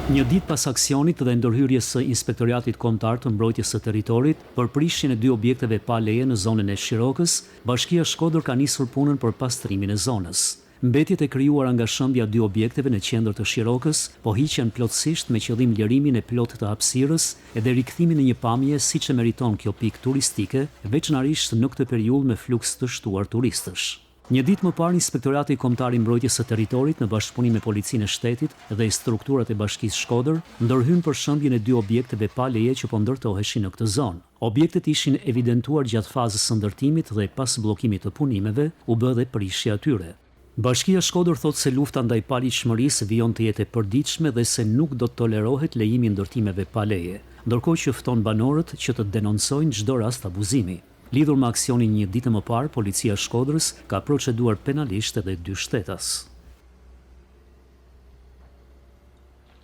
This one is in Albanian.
Një ditë pas aksionit dhe ndërhyrjes së Inspektoratit Kombëtar të Mbrojtjes së Territorit për prishjen e 2 objekteve pa leje në zonën e Shirokës, Bashkia Shkodër ka nisur punën për pastrimin e zonës. Mbetjet e krijuara nga shëmbja 2 objekteve në qendër të Shirokës po hiqen plotësisht me qëllim lirimin e plotë të hapësirës edhe rikthimin në një pamje siç e meriton kjo pikë turistike, veçanërisht në këtë periudhë me fluks të shtuar turistësh. Një ditë më parë, Inspektorati Kombëtar i Mbrojtjes së Territorit në bashkëpunim me Policinë e Shtetit dhe strukturat e Bashkisë Shkodër ndërhyn për shëmbjen e 2 objekteve pa leje që po ndërtoheshin në këtë zonë. Objektet ishin evidentuar gjatë fazës së ndërtimit dhe pas bllokimit të punimeve u bë dhe prishja e tyre. Bashkia Shkodër thotë se lufta ndaj paligjshmërisë vijon të jetë e përditshme dhe se nuk do të tolerohet lejimi i ndërtimeve pa leje, ndërkohë që fton banorët që të denoncojnë çdo rast abuzimi. Lidhur me aksionin një ditë më parë, Policia e Shkodrës ka proceduar penalisht edhe 2 shtetas.